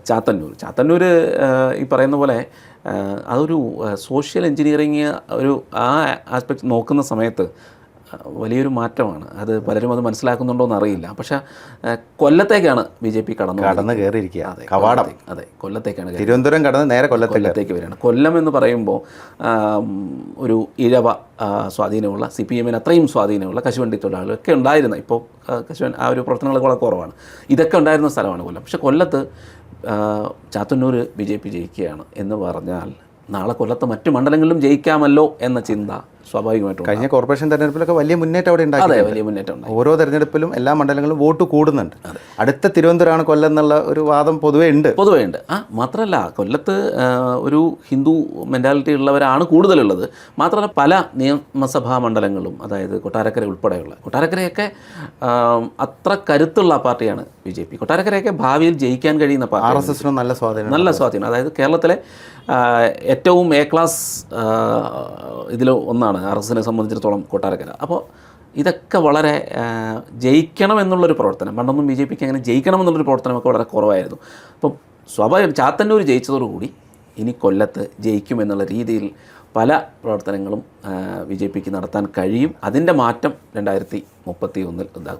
ചാത്തന്നൂർ ഈ പറയുന്ന പോലെ അതൊരു സോഷ്യൽ എഞ്ചിനീയറിങ് ഒരു ആ ആസ്പെക്ട് നോക്കുന്ന സമയത്ത് വലിയൊരു മാറ്റമാണ്. അത് പലരും അത് മനസ്സിലാക്കുന്നുണ്ടോ എന്നറിയില്ല. പക്ഷേ കൊല്ലത്തേക്കാണ് BJP കടന്ന് കയറിയിരിക്കുക. കവാടം. അതെ, കൊല്ലത്തേക്കാണ്. തിരുവനന്തപുരം കടന്ന് നേരെ കൊല്ലത്തേക്ക് വരികയാണ്. കൊല്ലം എന്ന് പറയുമ്പോൾ ഒരു ഇഴവ സ്വാധീനമുള്ള, CPM-ന് അത്രയും സ്വാധീനമുള്ള കശുവണ്ടി തൊഴിലാളികളൊക്കെ ഉണ്ടായിരുന്ന, ഇപ്പോൾ ആ ഒരു പ്രവർത്തനങ്ങൾ വളരെ കുറവാണ്, ഇതൊക്കെ ഉണ്ടായിരുന്ന സ്ഥലമാണ് കൊല്ലം. പക്ഷേ കൊല്ലത്ത് ചാത്തന്നൂർ BJP ജയിക്കുകയാണ് എന്ന് പറഞ്ഞാൽ നാളെ കൊല്ലത്ത് മറ്റു മണ്ഡലങ്ങളിലും ജയിക്കാമല്ലോ എന്ന ചിന്ത സ്വാഭാവികമായിട്ടും കഴിഞ്ഞ കോർപ്പറേഷൻ തെരഞ്ഞെടുപ്പിലൊക്കെ വലിയ മുന്നേറ്റം അവിടെ ഉണ്ടായി. അതെ, വലിയ മുന്നേറ്റം ഉണ്ടായി. ഓരോ തെരഞ്ഞെടുപ്പിലും എല്ലാ മണ്ഡലങ്ങളിലും വോട്ട് കൂടുന്നുണ്ട്. അടുത്ത തിരുവനന്തപുരമാണ് കൊല്ലം എന്നുള്ള ഒരു വാദം പൊതുവേ ഉണ്ട്. മാത്രമല്ല കൊല്ലത്ത് ഒരു ഹിന്ദു മെൻറ്റാലിറ്റി ഉള്ളവരാണ് കൂടുതലുള്ളത്. മാത്രമല്ല പല നിയമസഭാ മണ്ഡലങ്ങളും, അതായത് കൊട്ടാരക്കര ഉൾപ്പെടെയുള്ള, കൊട്ടാരക്കരയൊക്കെ അത്ര കരുത്തുള്ള പാർട്ടിയാണ് BJP. കൊട്ടാരക്കരയൊക്കെ ഭാവിയിൽ ജയിക്കാൻ കഴിയുന്ന പാർട്ടി. RSS-നും നല്ല സ്വാധീനം. അതായത് കേരളത്തിലെ ഏറ്റവും A ക്ലാസ് ഇതിൽ ഒന്നാണ് RSS-നെ സംബന്ധിച്ചിടത്തോളം കൊട്ടാരക്കര. അപ്പോൾ ഇതൊക്കെ വളരെ ജയിക്കണം എന്നുള്ളൊരു പ്രവർത്തനം, പണ്ടൊന്നും BJP-ക്ക് അങ്ങനെ ജയിക്കണം എന്നുള്ളൊരു പ്രവർത്തനമൊക്കെ വളരെ കുറവായിരുന്നു. അപ്പം സ്വാഭാവികം ചാത്തന്നൂർ ജയിച്ചതോടുകൂടി ഇനി കൊല്ലത്ത് ജയിക്കുമെന്നുള്ള രീതിയിൽ പല പ്രവർത്തനങ്ങളും BJP-ക്ക് നടത്താൻ കഴിയും. അതിൻ്റെ മാറ്റം 2031 ഉണ്ടാകും.